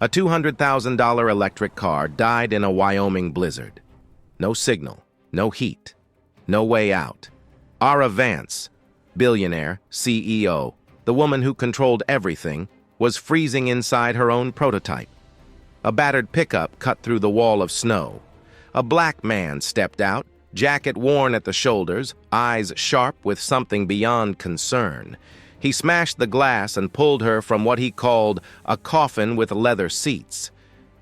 A $200,000 electric car died in a Wyoming blizzard. No signal, no heat, no way out. Ara Vance, billionaire, CEO, the woman who controlled everything, was freezing inside her own prototype. A battered pickup cut through the wall of snow. A black man stepped out, jacket worn at the shoulders, eyes sharp with something beyond concern. He smashed the glass and pulled her from what he called a coffin with leather seats.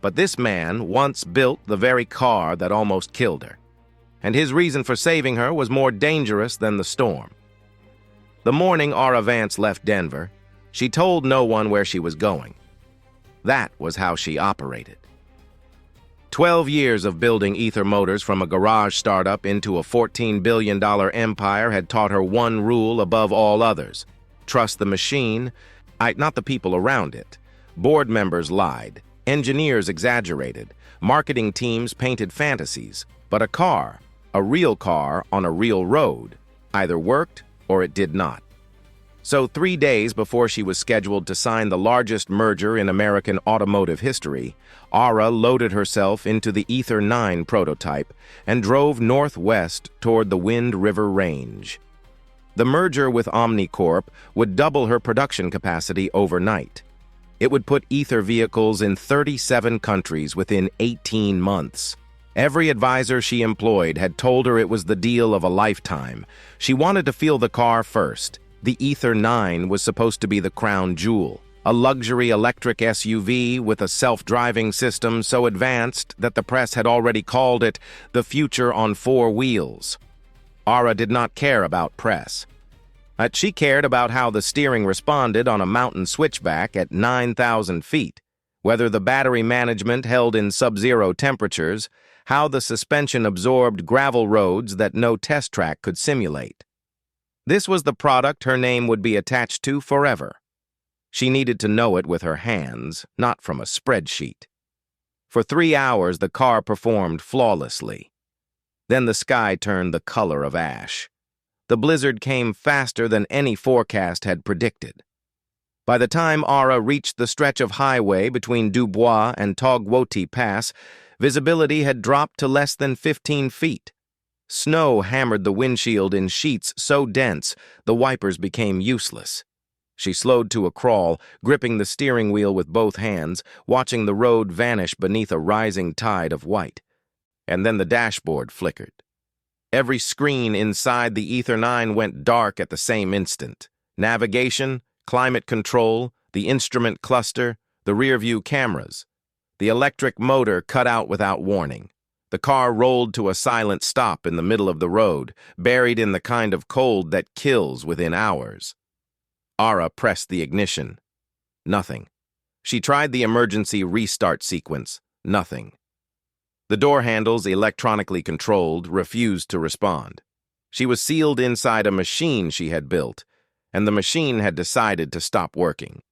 But this man once built the very car that almost killed her. And his reason for saving her was more dangerous than the storm. The morning Ara Vance left Denver, she told no one where she was going. That was how she operated. 12 years of building ether motors from a garage startup into a $14 billion empire had taught her one rule above all others. Trust the machine, not the people around it. Board members lied. Engineers exaggerated. Marketing teams painted fantasies. But a car, a real car on a real road, either worked or it did not. So 3 days before she was scheduled to sign the largest merger in American automotive history, Ara loaded herself into the Ether 9 prototype and drove northwest toward the Wind River Range. The merger with OmniCorp would double her production capacity overnight. It would put Ether vehicles in 37 countries within 18 months. Every advisor she employed had told her it was the deal of a lifetime. She wanted to feel the car first. The Ether 9 was supposed to be the crown jewel, a luxury electric SUV with a self-driving system so advanced that the press had already called it the future on four wheels. Ara did not care about press. She cared about how the steering responded on a mountain switchback at 9,000 feet, whether the battery management held in sub-zero temperatures, how the suspension absorbed gravel roads that no test track could simulate. This was the product her name would be attached to forever. She needed to know it with her hands, not from a spreadsheet. For 3 hours, the car performed flawlessly. Then the sky turned the color of ash. The blizzard came faster than any forecast had predicted. By the time Ara reached the stretch of highway between Dubois and Togwoti Pass, visibility had dropped to less than 15 feet. Snow hammered the windshield in sheets so dense the wipers became useless. She slowed to a crawl, gripping the steering wheel with both hands, watching the road vanish beneath a rising tide of white. And then the dashboard flickered. Every screen inside the Ether 9 went dark at the same instant. Navigation, climate control, the instrument cluster, the rear-view cameras. The electric motor cut out without warning. The car rolled to a silent stop in the middle of the road, buried in the kind of cold that kills within hours. Ara pressed the ignition. Nothing. She tried the emergency restart sequence. Nothing. The door handles, electronically controlled, refused to respond. She was sealed inside a machine she had built, and the machine had decided to stop working.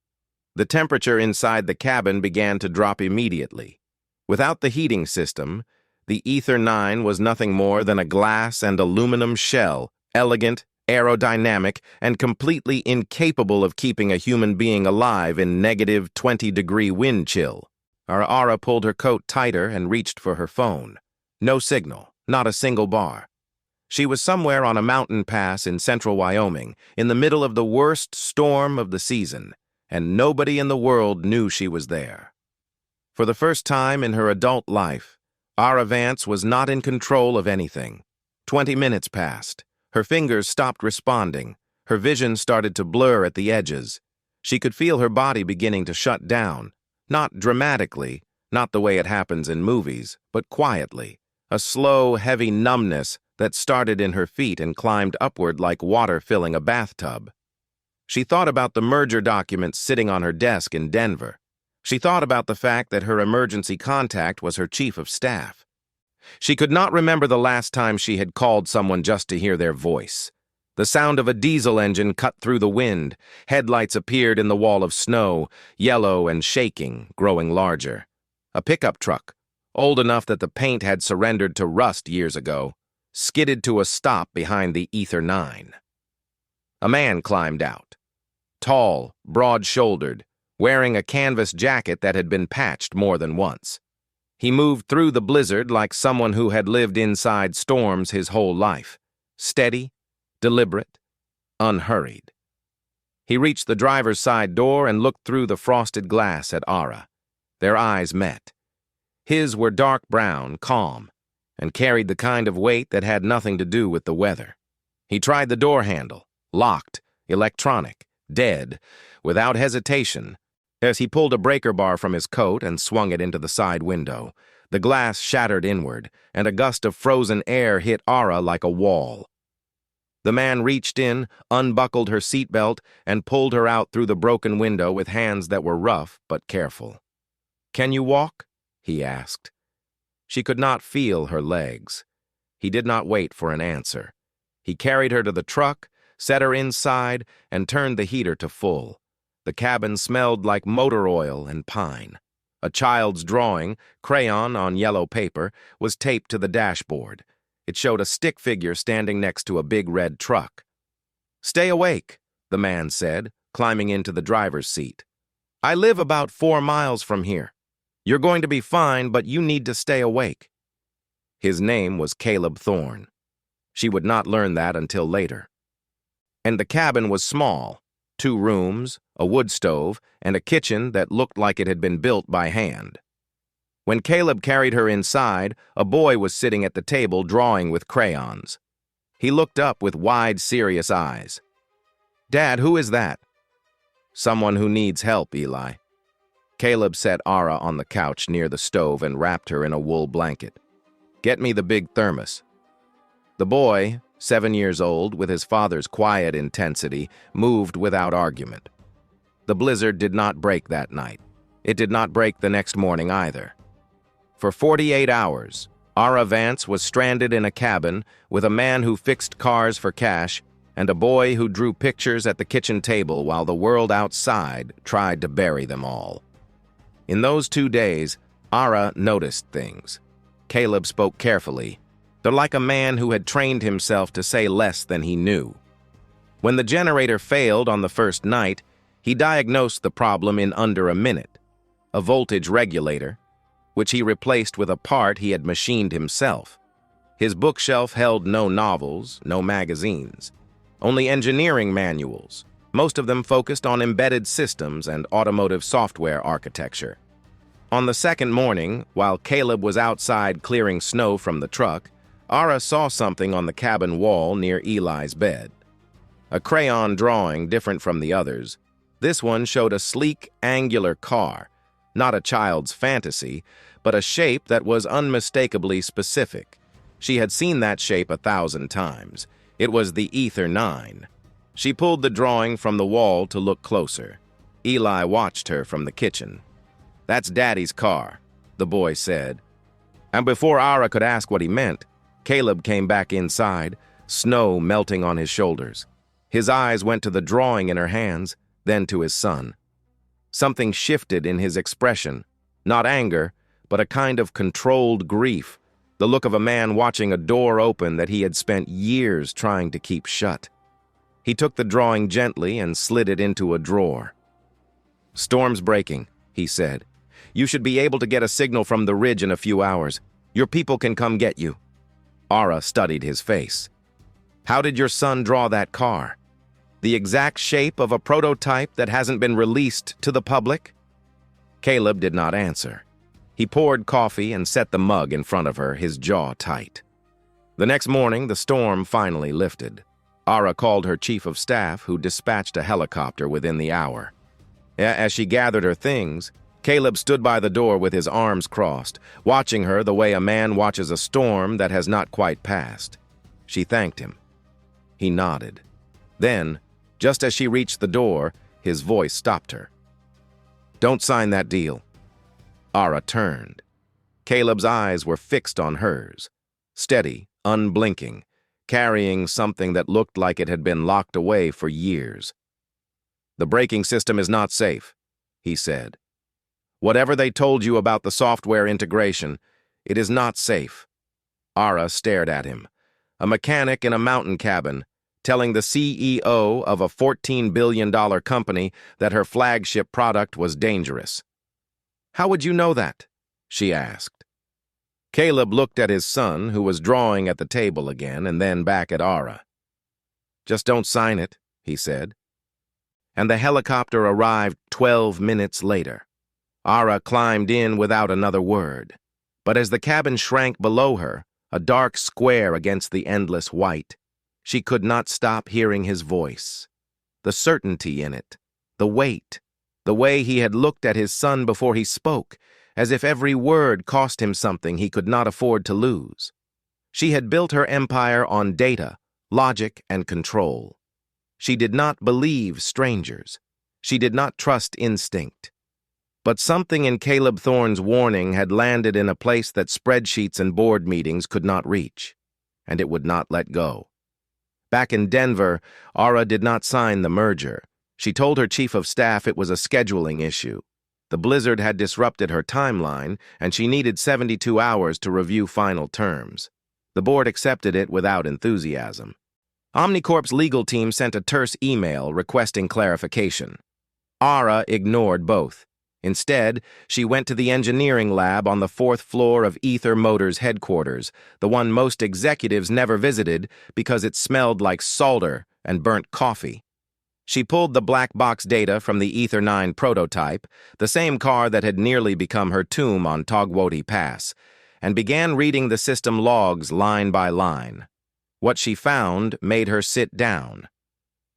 The temperature inside the cabin began to drop immediately. Without the heating system, the Ether 9 was nothing more than a glass and aluminum shell, elegant, aerodynamic, and completely incapable of keeping a human being alive in negative 20-degree wind chill. Ara pulled her coat tighter and reached for her phone. No signal, not a single bar. She was somewhere on a mountain pass in central Wyoming, in the middle of the worst storm of the season, and nobody in the world knew she was there. For the first time in her adult life, Ara Vance was not in control of anything. 20 minutes passed. Her fingers stopped responding. Her vision started to blur at the edges. She could feel her body beginning to shut down. Not dramatically, not the way it happens in movies, but quietly. A slow, heavy numbness that started in her feet and climbed upward like water filling a bathtub. She thought about the merger documents sitting on her desk in Denver. She thought about the fact that her emergency contact was her chief of staff. She could not remember the last time she had called someone just to hear their voice. The sound of a diesel engine cut through the wind. Headlights appeared in the wall of snow, yellow and shaking, growing larger. A pickup truck, old enough that the paint had surrendered to rust years ago, skidded to a stop behind the Ether 9. A man climbed out. Tall, broad-shouldered, wearing a canvas jacket that had been patched more than once. He moved through the blizzard like someone who had lived inside storms his whole life, steady, deliberate, unhurried. He reached the driver's side door and looked through the frosted glass at Ara. Their eyes met. His were dark brown, calm, and carried the kind of weight that had nothing to do with the weather. He tried the door handle, locked, electronic, dead, without hesitation. As he pulled a breaker bar from his coat and swung it into the side window, the glass shattered inward, and a gust of frozen air hit Ara like a wall. The man reached in, unbuckled her seatbelt, and pulled her out through the broken window with hands that were rough but careful. "Can you walk?" he asked. She could not feel her legs. He did not wait for an answer. He carried her to the truck, set her inside, and turned the heater to full. The cabin smelled like motor oil and pine. A child's drawing, crayon on yellow paper, was taped to the dashboard. It showed a stick figure standing next to a big red truck. "Stay awake," the man said, climbing into the driver's seat. "I live about 4 miles from here. You're going to be fine, but you need to stay awake." His name was Caleb Thorne. She would not learn that until later. And the cabin was small, 2 rooms, a wood stove, and a kitchen that looked like it had been built by hand. When Caleb carried her inside, a boy was sitting at the table drawing with crayons. He looked up with wide, serious eyes. "Dad, who is that?" "Someone who needs help, Eli." Caleb set Ara on the couch near the stove and wrapped her in a wool blanket. "Get me the big thermos." The boy, 7 years old, with his father's quiet intensity, moved without argument. The blizzard did not break that night. It did not break the next morning either. For 48 hours, Ara Vance was stranded in a cabin with a man who fixed cars for cash and a boy who drew pictures at the kitchen table while the world outside tried to bury them all. In those 2 days, Ara noticed things. Caleb spoke carefully. They're like a man who had trained himself to say less than he knew. When the generator failed on the first night, he diagnosed the problem in under a minute. A voltage regulator, which he replaced with a part he had machined himself. His bookshelf held no novels, no magazines, only engineering manuals, most of them focused on embedded systems and automotive software architecture. On the second morning, while Caleb was outside clearing snow from the truck, Ara saw something on the cabin wall near Eli's bed. A crayon drawing different from the others. This one showed a sleek, angular car, not a child's fantasy, but a shape that was unmistakably specific. She had seen that shape 1,000 times. It was the Ether 9. She pulled the drawing from the wall to look closer. Eli watched her from the kitchen. "That's Daddy's car," the boy said. And before Ara could ask what he meant, Caleb came back inside, snow melting on his shoulders. His eyes went to the drawing in her hands, then to his son. Something shifted in his expression, not anger, but a kind of controlled grief, the look of a man watching a door open that he had spent years trying to keep shut. He took the drawing gently and slid it into a drawer. "Storm's breaking," he said. "You should be able to get a signal from the ridge in a few hours. Your people can come get you." Ara studied his face. "How did your son draw that car? The exact shape of a prototype that hasn't been released to the public?" Caleb did not answer. He poured coffee and set the mug in front of her, his jaw tight. The next morning, the storm finally lifted. Ara called her chief of staff, who dispatched a helicopter within the hour. As she gathered her things, Caleb stood by the door with his arms crossed, watching her the way a man watches a storm that has not quite passed. She thanked him. He nodded. Then, just as she reached the door, his voice stopped her. "Don't sign that deal." Ara turned. Caleb's eyes were fixed on hers, steady, unblinking, carrying something that looked like it had been locked away for years. "The braking system is not safe," he said. "Whatever they told you about the software integration, it is not safe." Ara stared at him. A mechanic in a mountain cabin, telling the CEO of a $14 billion company that her flagship product was dangerous. "How would you know that?" she asked. Caleb looked at his son, who was drawing at the table again, and then back at Ara. "Just don't sign it," he said. And the helicopter arrived 12 minutes later. Ara climbed in without another word. But as the cabin shrank below her, a dark square against the endless white, she could not stop hearing his voice. The certainty in it, the weight, the way he had looked at his son before he spoke, as if every word cost him something he could not afford to lose. She had built her empire on data, logic, and control. She did not believe strangers. She did not trust instinct. But something in Caleb Thorne's warning had landed in a place that spreadsheets and board meetings could not reach, and it would not let go. Back in Denver, Ara did not sign the merger. She told her chief of staff it was a scheduling issue. The blizzard had disrupted her timeline, and she needed 72 hours to review final terms. The board accepted it without enthusiasm. Omnicorp's legal team sent a terse email requesting clarification. Ara ignored both. Instead, she went to the engineering lab on the 4th floor of Ether Motors headquarters, the one most executives never visited because it smelled like solder and burnt coffee. She pulled the black box data from the Ether 9 prototype, the same car that had nearly become her tomb on Togwoti Pass, and began reading the system logs line by line. What she found made her sit down.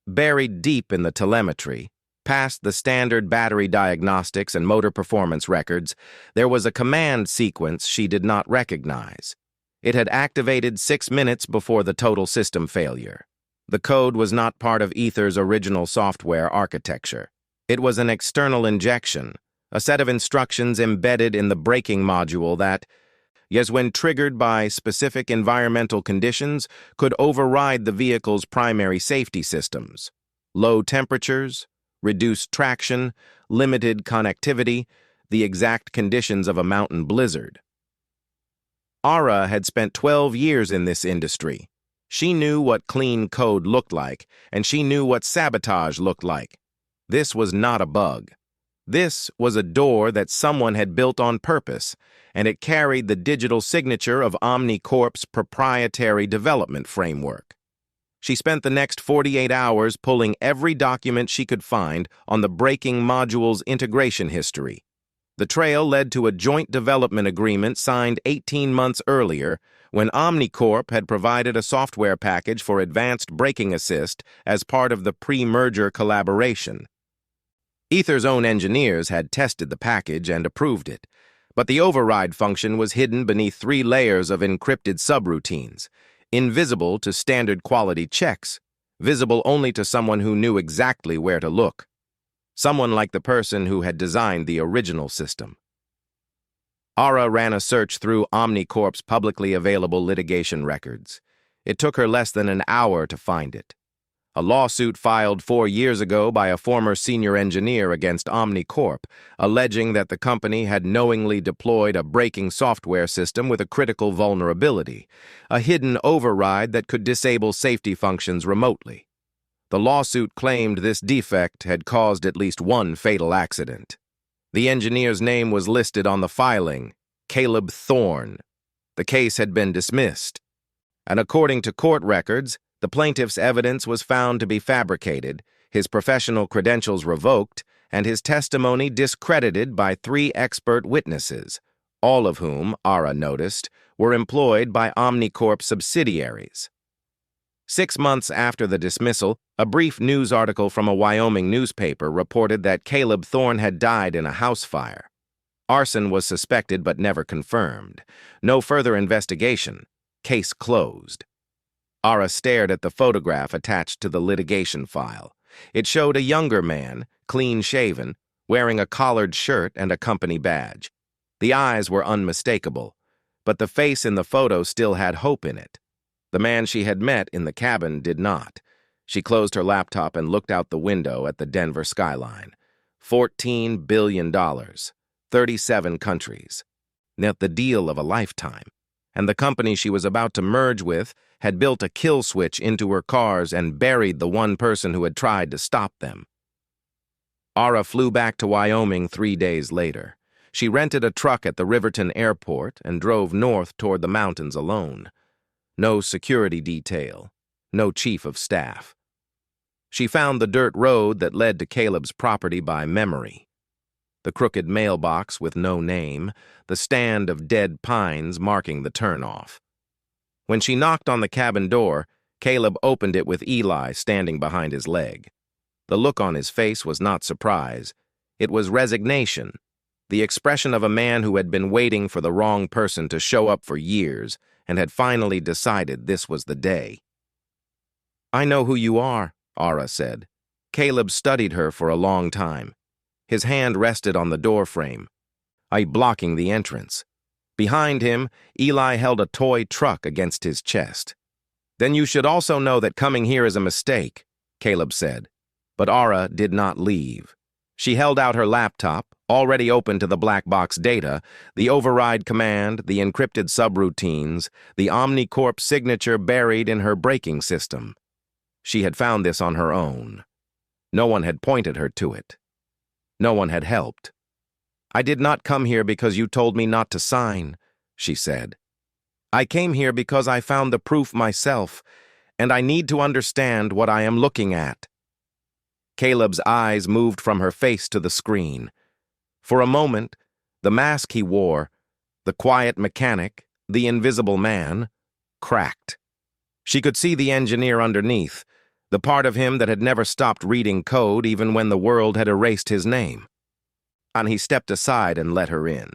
Buried deep in the telemetry, past the standard battery diagnostics and motor performance records, there was a command sequence she did not recognize. It had activated 6 minutes before the total system failure. The code was not part of Ether's original software architecture. It was an external injection, a set of instructions embedded in the braking module that, yes, when triggered by specific environmental conditions, could override the vehicle's primary safety systems. Low temperatures, reduced traction, limited connectivity, the exact conditions of a mountain blizzard. Ara had spent 12 years in this industry. She knew what clean code looked like, and she knew what sabotage looked like. This was not a bug. This was a door that someone had built on purpose, and it carried the digital signature of Omnicorp's proprietary development framework. She spent the next 48 hours pulling every document she could find on the braking module's integration history. The trail led to a joint development agreement signed 18 months earlier when Omnicorp had provided a software package for advanced braking assist as part of the pre-merger collaboration. Ether's own engineers had tested the package and approved it, but the override function was hidden beneath 3 layers of encrypted subroutines, invisible to standard quality checks, visible only to someone who knew exactly where to look. Someone like the person who had designed the original system. Ara ran a search through Omnicorp's publicly available litigation records. It took her less than an hour to find it. A lawsuit filed 4 years ago by a former senior engineer against Omnicorp, alleging that the company had knowingly deployed a braking software system with a critical vulnerability, a hidden override that could disable safety functions remotely. The lawsuit claimed this defect had caused at least 1 fatal accident. The engineer's name was listed on the filing, Caleb Thorne. The case had been dismissed, and according to court records, the plaintiff's evidence was found to be fabricated, his professional credentials revoked, and his testimony discredited by 3 expert witnesses, all of whom, Ara noticed, were employed by Omnicorp subsidiaries. 6 months after the dismissal, a brief news article from a Wyoming newspaper reported that Caleb Thorne had died in a house fire. Arson was suspected but never confirmed. No further investigation. Case closed. Ara stared at the photograph attached to the litigation file. It showed a younger man, clean-shaven, wearing a collared shirt and a company badge. The eyes were unmistakable, but the face in the photo still had hope in it. The man she had met in the cabin did not. She closed her laptop and looked out the window at the Denver skyline. $14 billion, 37 countries. Not the deal of a lifetime. and the company she was about to merge with had built a kill switch into her cars and buried the one person who had tried to stop them. Ara flew back to Wyoming 3 days later. She rented a truck at the Riverton airport and drove north toward the mountains alone. No security detail, no chief of staff. She found the dirt road that led to Caleb's property by memory. The crooked mailbox with no name, the stand of dead pines marking the turnoff. When she knocked on the cabin door, Caleb opened it with Eli standing behind his leg. The look on his face was not surprise. It was resignation, the expression of a man who had been waiting for the wrong person to show up for years and had finally decided this was the day. "I know who you are," Ara said. Caleb studied her for a long time. His hand rested on the doorframe, blocking the entrance. Behind him, Eli held a toy truck against his chest. "Then you should also know that coming here is a mistake," Caleb said. But Ara did not leave. She held out her laptop, already open to the black box data, the override command, the encrypted subroutines, the OmniCorp signature buried in her braking system. She had found this on her own. No one had pointed her to it. No one had helped. "I did not come here because you told me not to sign," she said. "I came here because I found the proof myself, and I need to understand what I am looking at." Caleb's eyes moved from her face to the screen. For a moment, the mask he wore, the quiet mechanic, the invisible man, cracked. She could see the engineer underneath, the part of him that had never stopped reading code even when the world had erased his name. And he stepped aside and let her in.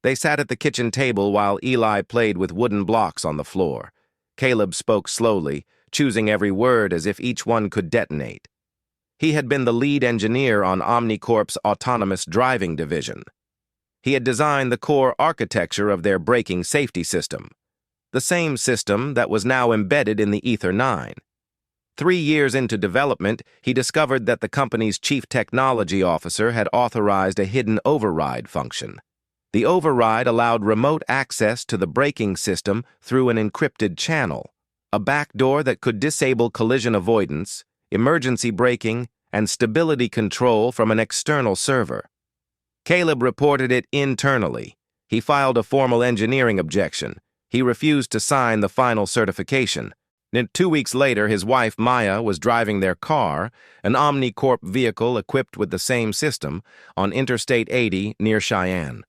They sat at the kitchen table while Eli played with wooden blocks on the floor. Caleb spoke slowly, choosing every word as if each one could detonate. He had been the lead engineer on OmniCorp's autonomous driving division. He had designed the core architecture of their braking safety system, the same system that was now embedded in the Ether 9. 3 years into development, he discovered that the company's chief technology officer had authorized a hidden override function. The override allowed remote access to the braking system through an encrypted channel, a backdoor that could disable collision avoidance, emergency braking, and stability control from an external server. Caleb reported it internally. He filed a formal engineering objection. He refused to sign the final certification. And 2 weeks later, his wife Maya was driving their car, an OmniCorp vehicle equipped with the same system, on Interstate 80 near Cheyenne.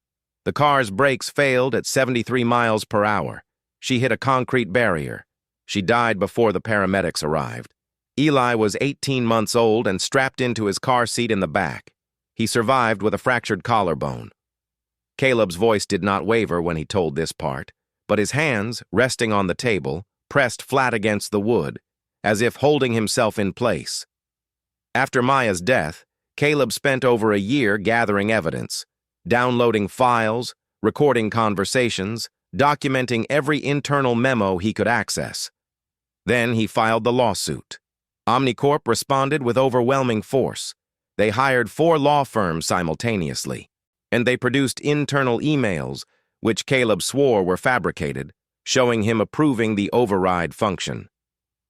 The car's brakes failed at 73 miles per hour. She hit a concrete barrier. She died before the paramedics arrived. Eli was 18 months old and strapped into his car seat in the back. He survived with a fractured collarbone. Caleb's voice did not waver when he told this part, but his hands, resting on the table, pressed flat against the wood, as if holding himself in place. After Maya's death, Caleb spent over a year gathering evidence, downloading files, recording conversations, documenting every internal memo he could access. Then he filed the lawsuit. OmniCorp responded with overwhelming force. They hired 4 law firms simultaneously, and they produced internal emails, which Caleb swore were fabricated, showing him approving the override function.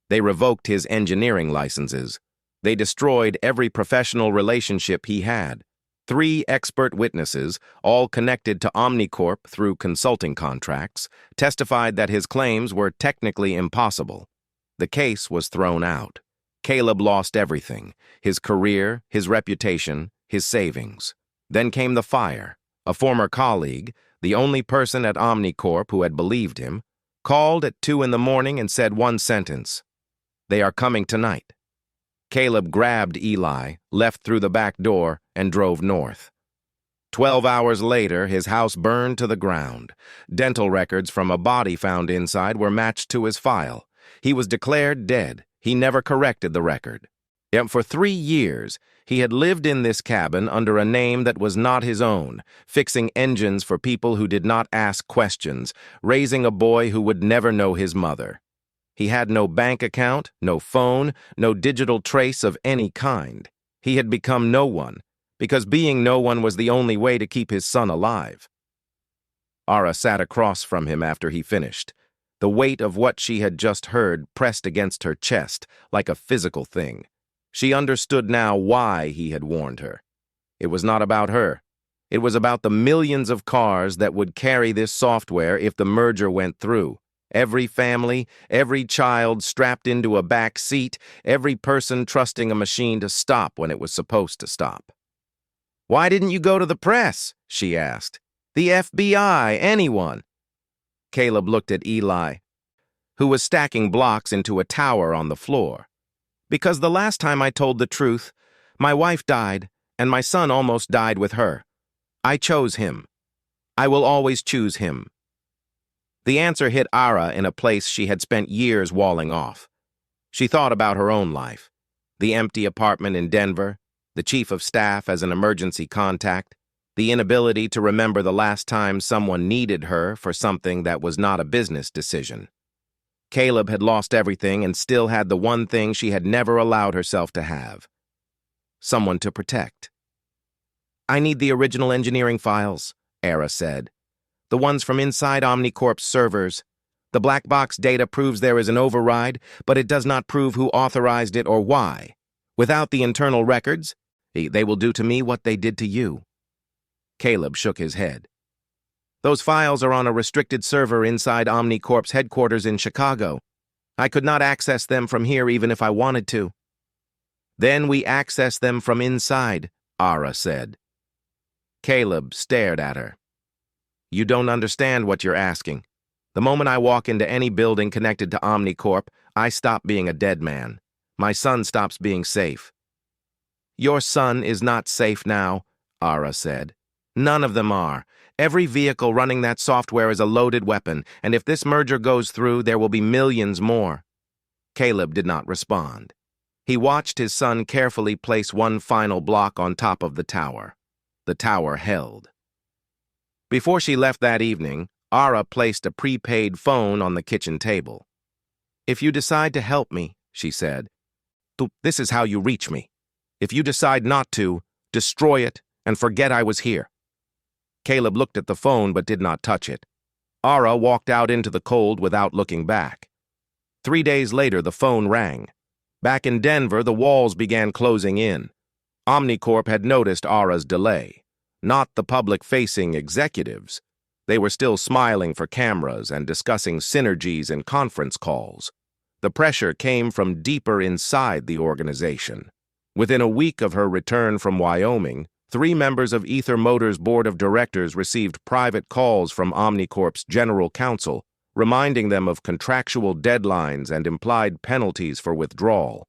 They revoked his engineering licenses. They destroyed every professional relationship he had. 3 expert witnesses, all connected to OmniCorp through consulting contracts, testified that his claims were technically impossible. The case was thrown out. Caleb lost everything: his career, his reputation, his savings. Then came the fire. A former colleague, the only person at OmniCorp who had believed him, called at 2 in the morning and said one sentence: "They are coming tonight." Caleb grabbed Eli, left through the back door, and drove north. 12 hours later, his house burned to the ground. Dental records from a body found inside were matched to his file. He was declared dead. He never corrected the record. Yet for 3 years, he had lived in this cabin under a name that was not his own, fixing engines for people who did not ask questions, raising a boy who would never know his mother. He had no bank account, no phone, no digital trace of any kind. He had become no one, because being no one was the only way to keep his son alive. Ara sat across from him after he finished. The weight of what she had just heard pressed against her chest like a physical thing. She understood now why he had warned her. It was not about her. It was about the millions of cars that would carry this software if the merger went through. Every family, every child strapped into a back seat, every person trusting a machine to stop when it was supposed to stop. "Why didn't you go to the press?" she asked. "The FBI, anyone." Caleb looked at Eli, who was stacking blocks into a tower on the floor. "Because the last time I told the truth, my wife died, and my son almost died with her. I chose him. I will always choose him." The answer hit Ara in a place she had spent years walling off. She thought about her own life. The empty apartment in Denver, the chief of staff as an emergency contact, the inability to remember the last time someone needed her for something that was not a business decision. Caleb had lost everything and still had the one thing she had never allowed herself to have: someone to protect. "I need the original engineering files," Ara said. "The ones from inside OmniCorp's servers. The black box data proves there is an override, but it does not prove who authorized it or why. Without the internal records, they will do to me what they did to you." Caleb shook his head. "Those files are on a restricted server inside OmniCorp's headquarters in Chicago. I could not access them from here even if I wanted to." "Then we access them from inside," Ara said. Caleb stared at her. "You don't understand what you're asking. The moment I walk into any building connected to OmniCorp, I stop being a dead man. My son stops being safe." "Your son is not safe now," Ara said. "None of them are. Every vehicle running that software is a loaded weapon, and if this merger goes through, there will be millions more." Caleb did not respond. He watched his son carefully place one final block on top of the tower. The tower held. Before she left that evening, Ara placed a prepaid phone on the kitchen table. "If you decide to help me," she said, "this is how you reach me. If you decide not to, destroy it and forget I was here." Caleb looked at the phone but did not touch it. Ara walked out into the cold without looking back. 3 days later, the phone rang. Back in Denver, the walls began closing in. OmniCorp had noticed Ara's delay, not the public-facing executives. They were still smiling for cameras and discussing synergies in conference calls. The pressure came from deeper inside the organization. Within a week of her return from Wyoming, 3 members of Ether Motors' board of directors received private calls from OmniCorp's general counsel, reminding them of contractual deadlines and implied penalties for withdrawal.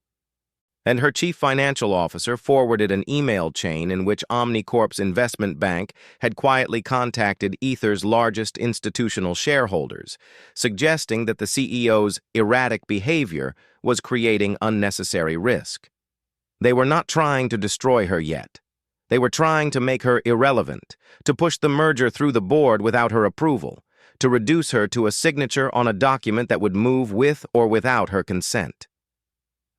And her chief financial officer forwarded an email chain in which OmniCorp's investment bank had quietly contacted Ether's largest institutional shareholders, suggesting that the CEO's erratic behavior was creating unnecessary risk. They were not trying to destroy her yet. They were trying to make her irrelevant, to push the merger through the board without her approval, to reduce her to a signature on a document that would move with or without her consent.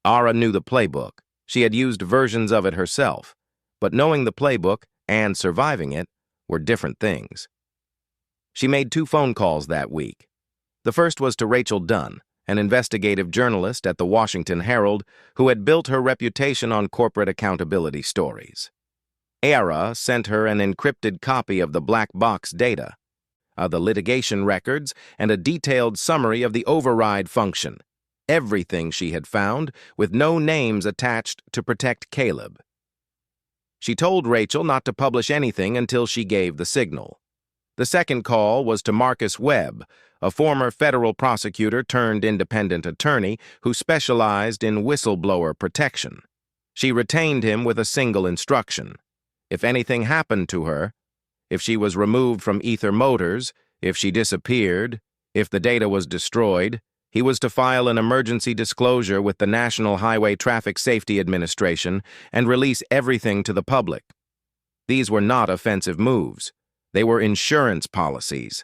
Ara knew the playbook. She had used versions of it herself, but knowing the playbook and surviving it were different things. She made 2 phone calls that week. The first was to Rachel Dunn, an investigative journalist at the Washington Herald who had built her reputation on corporate accountability stories. Ara sent her an encrypted copy of the black box data, the litigation records, and a detailed summary of the override function. Everything she had found, with no names attached to protect Caleb. She told Rachel not to publish anything until she gave the signal. The second call was to Marcus Webb, a former federal prosecutor turned independent attorney who specialized in whistleblower protection. She retained him with a single instruction. If anything happened to her, if she was removed from Ether Motors, if she disappeared, if the data was destroyed, he was to file an emergency disclosure with the National Highway Traffic Safety Administration and release everything to the public. These were not offensive moves. They were insurance policies.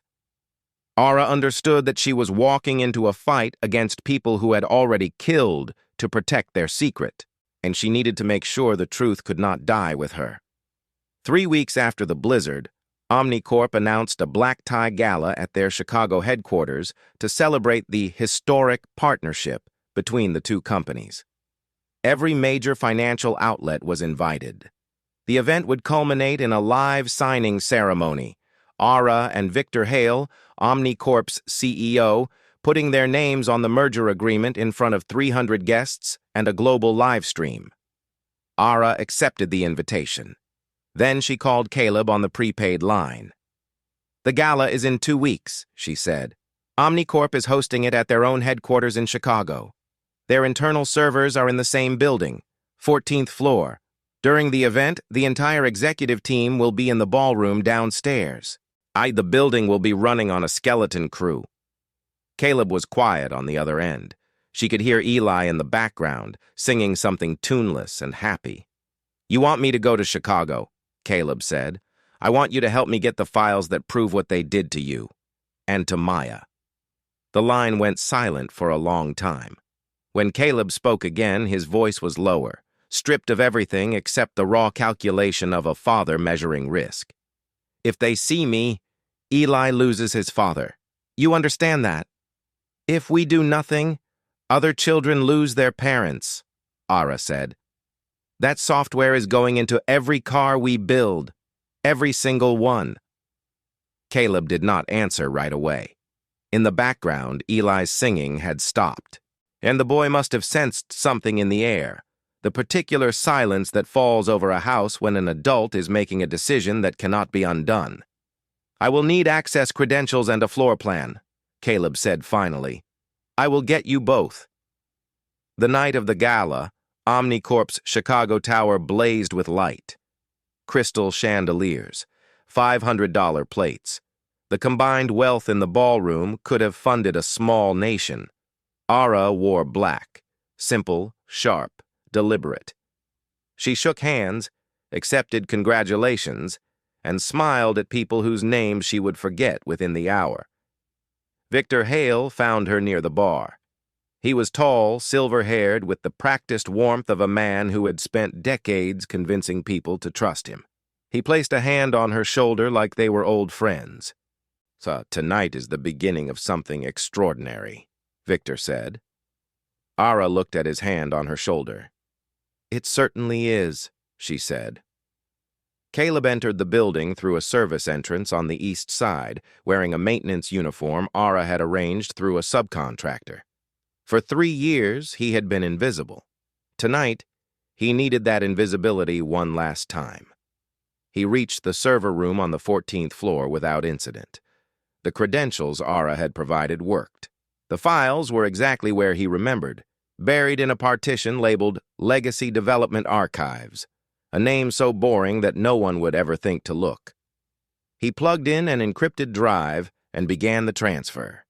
Ara understood that she was walking into a fight against people who had already killed to protect their secret, and she needed to make sure the truth could not die with her. 3 weeks after the blizzard, Omnicorp announced a black tie gala at their Chicago headquarters to celebrate the historic partnership between the two companies. Every major financial outlet was invited. The event would culminate in a live signing ceremony. Ara and Victor Hale, Omnicorp's CEO, putting their names on the merger agreement in front of 300 guests and a global live stream. Ara accepted the invitation. Then she called Caleb on the prepaid line. "The gala is in 2 weeks," she said. "Omnicorp is hosting it at their own headquarters in Chicago. Their internal servers are in the same building, 14th floor. During the event, the entire executive team will be in the ballroom downstairs. The building will be running on a skeleton crew." Caleb was quiet on the other end. She could hear Eli in the background, singing something tuneless and happy. "You want me to go to Chicago," Caleb said. "I want you to help me get the files that prove what they did to you. And to Maya." The line went silent for a long time. When Caleb spoke again, his voice was lower, stripped of everything except the raw calculation of a father measuring risk. "If they see me, Eli loses his father. You understand that? If we do nothing, other children lose their parents," Ara said. "That software is going into every car we build, every single one." Caleb did not answer right away. In the background, Eli's singing had stopped, and the boy must have sensed something in the air, the particular silence that falls over a house when an adult is making a decision that cannot be undone. "I will need access credentials and a floor plan," Caleb said finally. "I will get you both." The night of the gala, Omnicorp's Chicago Tower blazed with light. Crystal chandeliers, $500 plates. The combined wealth in the ballroom could have funded a small nation. Ara wore black, simple, sharp, deliberate. She shook hands, accepted congratulations, and smiled at people whose names she would forget within the hour. Victor Hale found her near the bar. He was tall, silver-haired, with the practiced warmth of a man who had spent decades convincing people to trust him. He placed a hand on her shoulder like they were old friends. "So tonight is the beginning of something extraordinary," Victor said. Ara looked at his hand on her shoulder. "It certainly is," she said. Caleb entered the building through a service entrance on the east side, wearing a maintenance uniform Ara had arranged through a subcontractor. For 3 years, he had been invisible. Tonight, he needed that invisibility one last time. He reached the server room on the 14th floor without incident. The credentials Ara had provided worked. The files were exactly where he remembered, buried in a partition labeled Legacy Development Archives, a name so boring that no one would ever think to look. He plugged in an encrypted drive and began the transfer.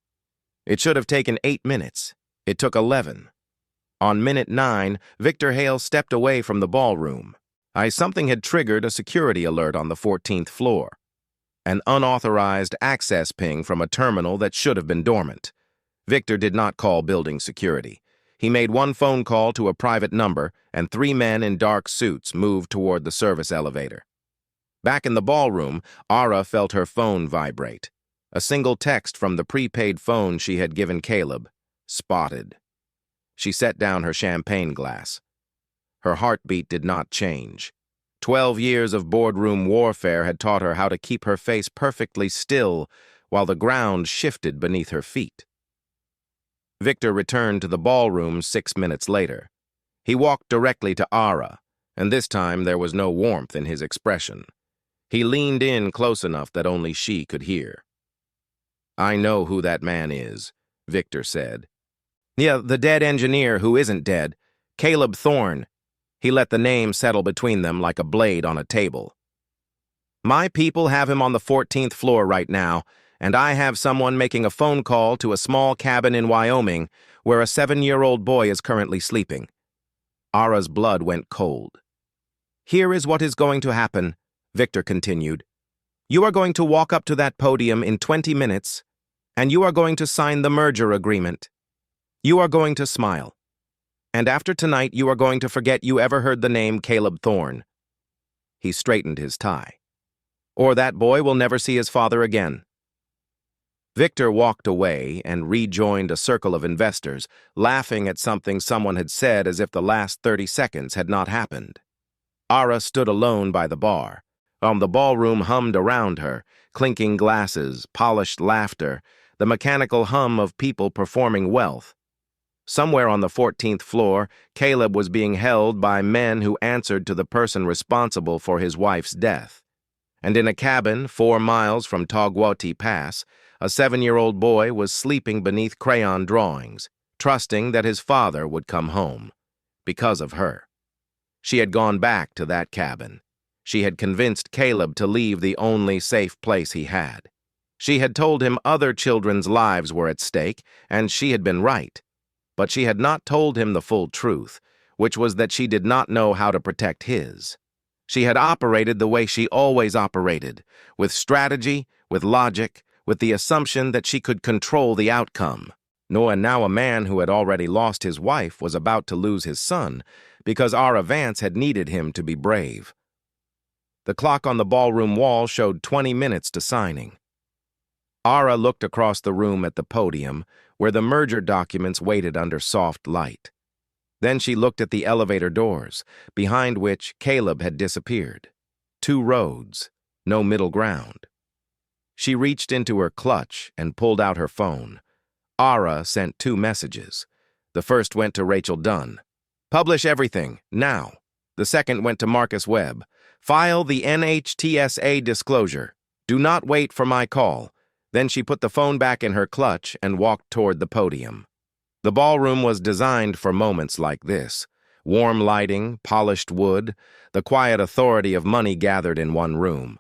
It should have taken 8 minutes. It took 11. On minute 9, Victor Hale stepped away from the ballroom. Something had triggered a security alert on the 14th floor. An unauthorized access ping from a terminal that should have been dormant. Victor did not call building security. He made one phone call to a private number, and 3 men in dark suits moved toward the service elevator. Back in the ballroom, Ara felt her phone vibrate. A single text from the prepaid phone she had given Caleb. Spotted. She set down her champagne glass. Her heartbeat did not change. 12 years of boardroom warfare had taught her how to keep her face perfectly still while the ground shifted beneath her feet. Victor returned to the ballroom 6 minutes later. He walked directly to Ara, and this time there was no warmth in his expression. He leaned in close enough that only she could hear. "I know who that man is," Victor said. "Yeah, the dead engineer who isn't dead. Caleb Thorne." He let the name settle between them like a blade on a table. "My people have him on the 14th floor right now, and I have someone making a phone call to a small cabin in Wyoming where a 7-year-old boy is currently sleeping." Ara's blood went cold. "Here is what is going to happen," Victor continued. "You are going to walk up to that podium in 20 minutes, and you are going to sign the merger agreement. You are going to smile. And after tonight, you are going to forget you ever heard the name Caleb Thorne." He straightened his tie. or that boy will never see his father again." Victor walked away and rejoined a circle of investors, laughing at something someone had said as if the last 30 seconds had not happened. Ara stood alone by the bar. The ballroom hummed around her, clinking glasses, polished laughter, the mechanical hum of people performing wealth. Somewhere on the 14th floor, Caleb was being held by men who answered to the person responsible for his wife's death. And in a cabin 4 miles from Togwati Pass, a 7-year-old boy was sleeping beneath crayon drawings, trusting that his father would come home. Because of her. She had gone back to that cabin. She had convinced Caleb to leave the only safe place he had. She had told him other children's lives were at stake, and she had been right. But she had not told him the full truth, which was that she did not know how to protect his. She had operated the way she always operated, with strategy, with logic, with the assumption that she could control the outcome. And now a man who had already lost his wife was about to lose his son, because Ara Vance had needed him to be brave. The clock on the ballroom wall showed 20 minutes to signing. Ara looked across the room at the podium, where the merger documents waited under soft light. Then she looked at the elevator doors, behind which Caleb had disappeared. 2 roads, no middle ground. She reached into her clutch and pulled out her phone. Ara sent 2 messages. The first went to Rachel Dunn. "Publish everything, now." The second went to Marcus Webb. "File the NHTSA disclosure. Do not wait for my call." Then she put the phone back in her clutch and walked toward the podium. The ballroom was designed for moments like this. Warm lighting, polished wood, the quiet authority of money gathered in one room.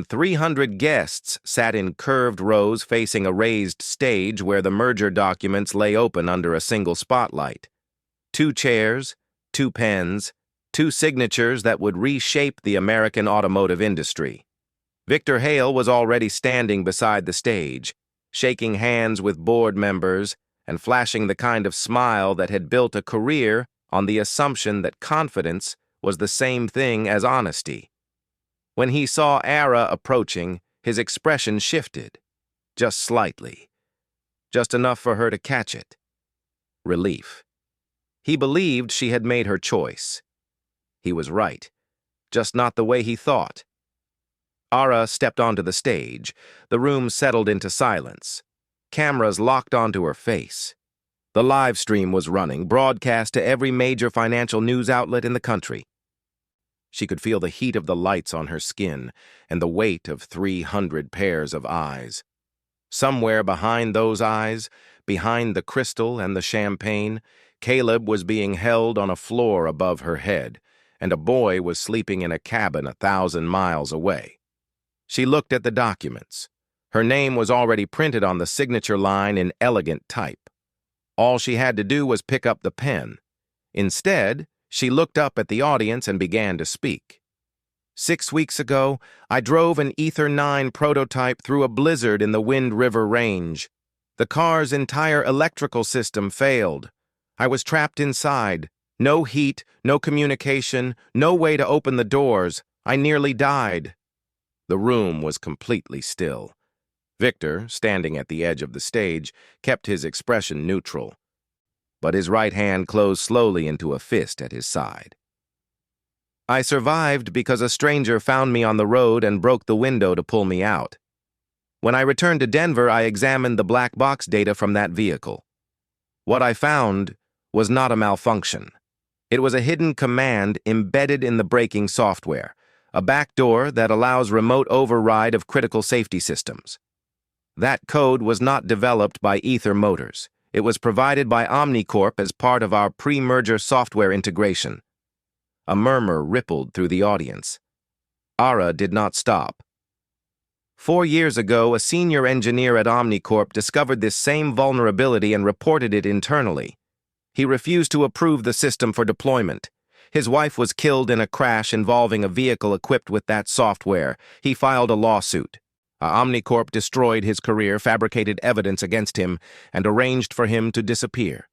300 guests sat in curved rows facing a raised stage where the merger documents lay open under a single spotlight. 2 chairs, 2 pens, 2 signatures that would reshape the American automotive industry. Victor Hale was already standing beside the stage, shaking hands with board members and flashing the kind of smile that had built a career on the assumption that confidence was the same thing as honesty. When he saw Ara approaching, his expression shifted, just slightly, just enough for her to catch it. Relief. He believed she had made her choice. He was right, just not the way he thought. Ara stepped onto the stage. The room settled into silence. Cameras locked onto her face. The live stream was running, broadcast to every major financial news outlet in the country. She could feel the heat of the lights on her skin and the weight of 300 pairs of eyes. Somewhere behind those eyes, behind the crystal and the champagne, Caleb was being held on a floor above her head, and a boy was sleeping in a cabin 1,000 miles away. She looked at the documents. Her name was already printed on the signature line in elegant type. All she had to do was pick up the pen. Instead, she looked up at the audience and began to speak. "6 weeks ago, I drove an Ether 9 prototype through a blizzard in the Wind River Range. The car's entire electrical system failed. I was trapped inside. No heat, no communication, no way to open the doors. I nearly died." The room was completely still. Victor, standing at the edge of the stage, kept his expression neutral, but his right hand closed slowly into a fist at his side. "I survived because a stranger found me on the road and broke the window to pull me out. When I returned to Denver, I examined the black box data from that vehicle. What I found was not a malfunction. It was a hidden command embedded in the braking software, a backdoor that allows remote override of critical safety systems. That code was not developed by Ether Motors. It was provided by OmniCorp as part of our pre-merger software integration." A murmur rippled through the audience. Ara did not stop. 4 years ago, a senior engineer at OmniCorp discovered this same vulnerability and reported it internally. He refused to approve the system for deployment. His wife was killed in a crash involving a vehicle equipped with that software. He filed a lawsuit. OmniCorp destroyed his career, fabricated evidence against him, and arranged for him to disappear.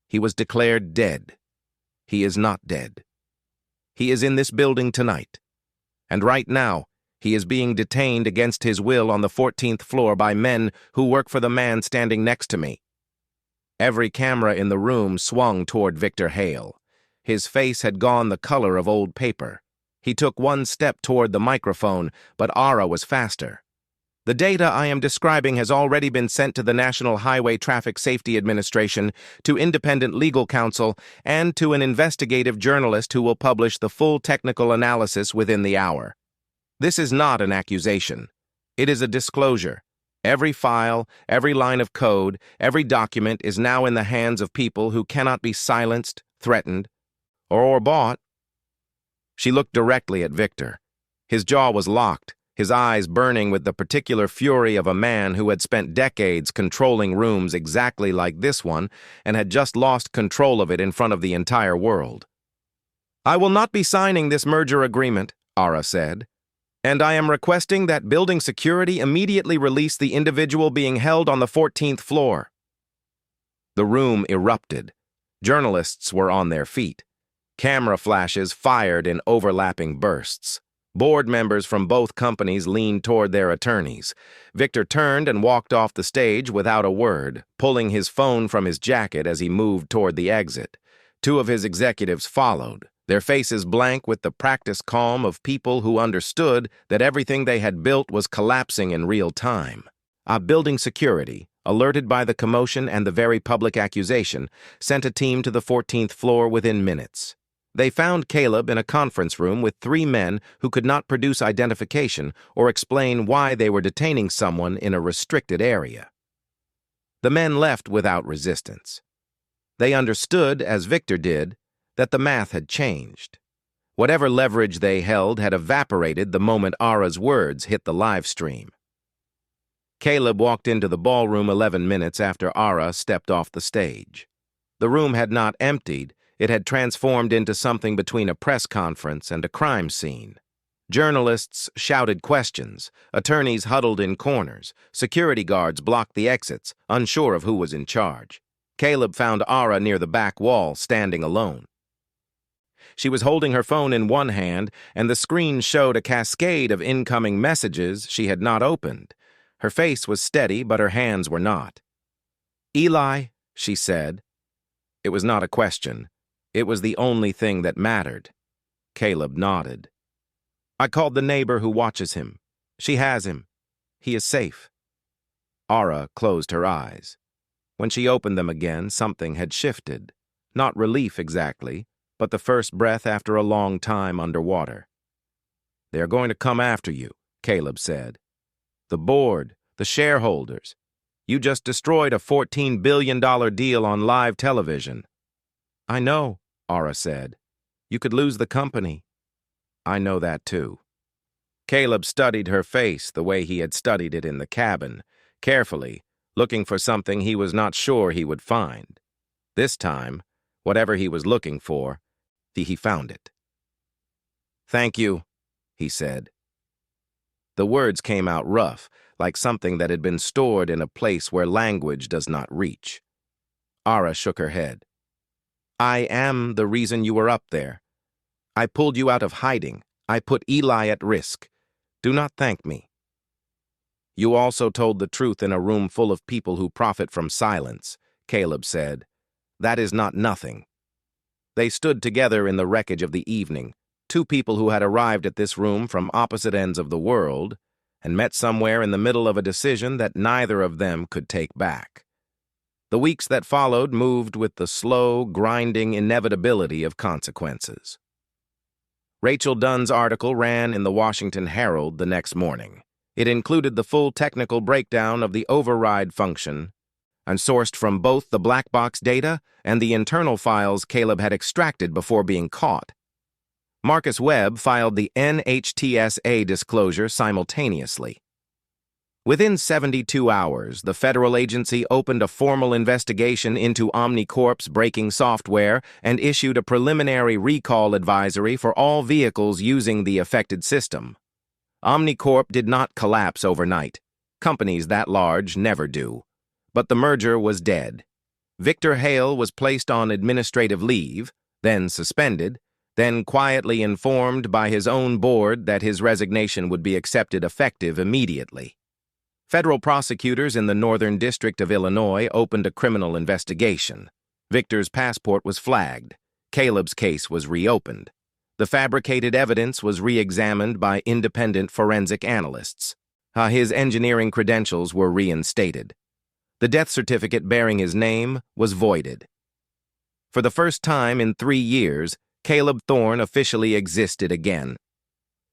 He was declared dead. He is not dead. He is in this building tonight. And right now, He is being detained against his will on the 14th floor by men who work for the man standing next to me." Every camera in the room swung toward Victor Hale. His face had gone the color of old paper. He took one step toward the microphone, but Ara was faster. "The data I am describing has already been sent to the National Highway Traffic Safety Administration, to independent legal counsel, and to an investigative journalist who will publish the full technical analysis within the hour. This is not an accusation. It is a disclosure. Every file, every line of code, every document is now in the hands of people who cannot be silenced, threatened, or bought." She looked directly at Victor. His jaw was locked, his eyes burning with the particular fury of a man who had spent decades controlling rooms exactly like this one and had just lost control of it in front of the entire world. "I will not be signing this merger agreement," Ara said. "And I am requesting that building security immediately release the individual being held on the 14th floor." The room erupted. Journalists were on their feet. Camera flashes fired in overlapping bursts. Board members from both companies leaned toward their attorneys. Victor turned and walked off the stage without a word, pulling his phone from his jacket as he moved toward the exit. Two of his executives followed, their faces blank with the practiced calm of people who understood that everything they had built was collapsing in real time. Building security, alerted by the commotion and the very public accusation, sent a team to the 14th floor within minutes. They found Caleb in a conference room with 3 men who could not produce identification or explain why they were detaining someone in a restricted area. The men left without resistance. They understood, as Victor did, that the math had changed. Whatever leverage they held had evaporated the moment Ara's words hit the live stream. Caleb walked into the ballroom 11 minutes after Ara stepped off the stage. The room had not emptied, it had transformed into something between a press conference and a crime scene. Journalists shouted questions, attorneys huddled in corners, security guards blocked the exits, unsure of who was in charge. Caleb found Ara near the back wall, standing alone. She was holding her phone in one hand, and the screen showed a cascade of incoming messages she had not opened. Her face was steady, but her hands were not. "Eli," she said. It was not a question. It was the only thing that mattered. Caleb nodded. "I called the neighbor who watches him. She has him. He is safe." Ara closed her eyes. When she opened them again, something had shifted. Not relief exactly, but the first breath after a long time underwater. "They are going to come after you," Caleb said. "The board, the shareholders. You just destroyed a $14 billion deal on live television." "I know," Ara said. "You could lose the company." "I know that too." Caleb studied her face the way he had studied it in the cabin, carefully, looking for something he was not sure he would find. This time, whatever he was looking for, he found it. "Thank you," he said. The words came out rough, like something that had been stored in a place where language does not reach. Ara shook her head. "I am the reason you were up there. I pulled you out of hiding. I put Eli at risk. Do not thank me." "You also told the truth in a room full of people who profit from silence," Caleb said. "That is not nothing." They stood together in the wreckage of the evening, 2 people who had arrived at this room from opposite ends of the world and met somewhere in the middle of a decision that neither of them could take back. The weeks that followed moved with the slow, grinding inevitability of consequences. Rachel Dunn's article ran in the Washington Herald the next morning. It included the full technical breakdown of the override function and sourced from both the black box data and the internal files Caleb had extracted before being caught. Marcus Webb filed the NHTSA disclosure simultaneously. Within 72 hours, the federal agency opened a formal investigation into OmniCorp's braking software and issued a preliminary recall advisory for all vehicles using the affected system. OmniCorp did not collapse overnight. Companies that large never do. But the merger was dead. Victor Hale was placed on administrative leave, then suspended, then quietly informed by his own board that his resignation would be accepted effective immediately. Federal prosecutors in the Northern District of Illinois opened a criminal investigation. Victor's passport was flagged. Caleb's case was reopened. The fabricated evidence was re-examined by independent forensic analysts. His engineering credentials were reinstated. The death certificate bearing his name was voided. For the first time in 3 years, Caleb Thorne officially existed again.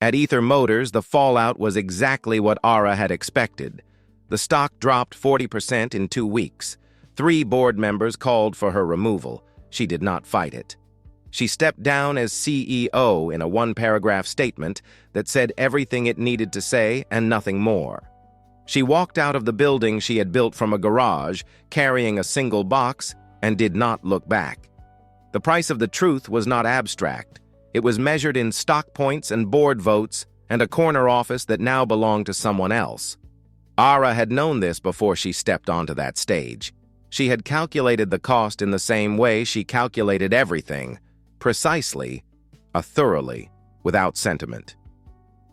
At Ether Motors, the fallout was exactly what Ara had expected. The stock dropped 40% in 2 weeks. 3 board members called for her removal. She did not fight it. She stepped down as CEO in a 1-paragraph statement that said everything it needed to say and nothing more. She walked out of the building she had built from a garage, carrying a single box, and did not look back. The price of the truth was not abstract. It was measured in stock points and board votes and a corner office that now belonged to someone else. Ara had known this before she stepped onto that stage. She had calculated the cost in the same way she calculated everything, precisely, thoroughly, without sentiment.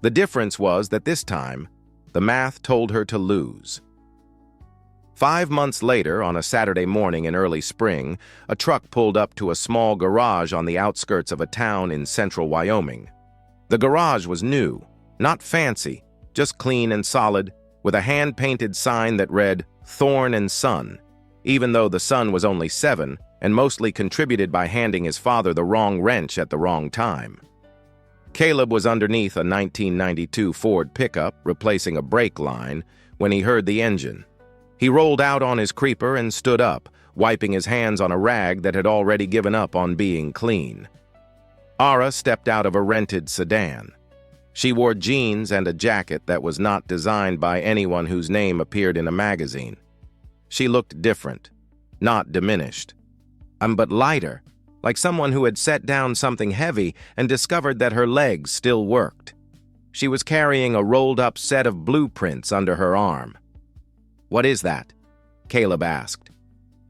The difference was that this time, the math told her to lose. 5 months later, on a Saturday morning in early spring, a truck pulled up to a small garage on the outskirts of a town in central Wyoming. The garage was new, not fancy, just clean and solid, with a hand-painted sign that read, "Thorne and Son," even though the son was only 7 and mostly contributed by handing his father the wrong wrench at the wrong time. Caleb was underneath a 1992 Ford pickup, replacing a brake line, when he heard the engine. He rolled out on his creeper and stood up, wiping his hands on a rag that had already given up on being clean. Ara stepped out of a rented sedan. She wore jeans and a jacket that was not designed by anyone whose name appeared in a magazine. She looked different, not diminished, but lighter, like someone who had set down something heavy and discovered that her legs still worked. She was carrying a rolled-up set of blueprints under her arm. "What is that?" Caleb asked.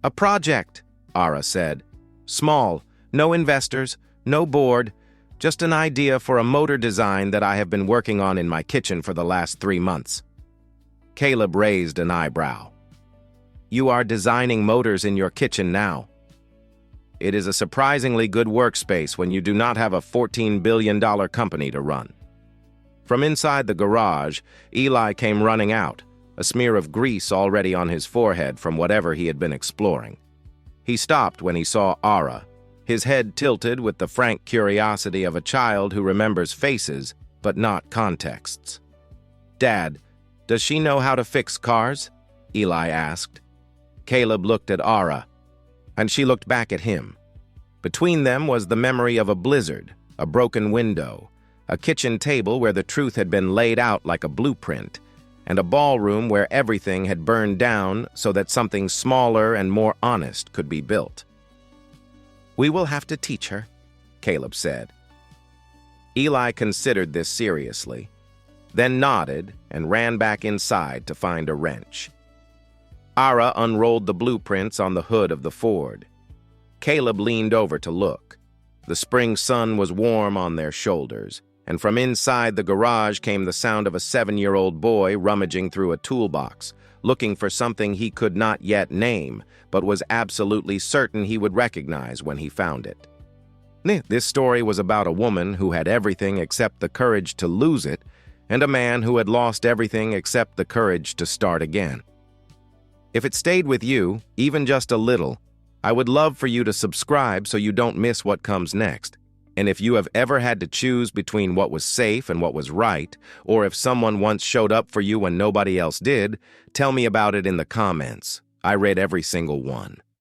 "A project," Ara said. "Small, no investors, no board, just an idea for a motor design that I have been working on in my kitchen for the last 3 months." Caleb raised an eyebrow. "You are designing motors in your kitchen now." It is a surprisingly good workspace when you do not have a $14 billion company to run. From inside the garage, Eli came running out, a smear of grease already on his forehead from whatever he had been exploring. He stopped when he saw Ara, his head tilted with the frank curiosity of a child who remembers faces but not contexts. "Dad, does she know how to fix cars?" Eli asked. Caleb looked at Ara, and she looked back at him. Between them was the memory of a blizzard, a broken window, a kitchen table where the truth had been laid out like a blueprint, and a ballroom where everything had burned down so that something smaller and more honest could be built. "We will have to teach her," Caleb said. Eli considered this seriously, then nodded and ran back inside to find a wrench. Ara unrolled the blueprints on the hood of the Ford. Caleb leaned over to look. The spring sun was warm on their shoulders, and from inside the garage came the sound of a 7-year-old boy rummaging through a toolbox, looking for something he could not yet name, but was absolutely certain he would recognize when he found it. This story was about a woman who had everything except the courage to lose it, and a man who had lost everything except the courage to start again. If it stayed with you, even just a little, I would love for you to subscribe so you don't miss what comes next. And if you have ever had to choose between what was safe and what was right, or if someone once showed up for you when nobody else did, tell me about it in the comments. I read every single one.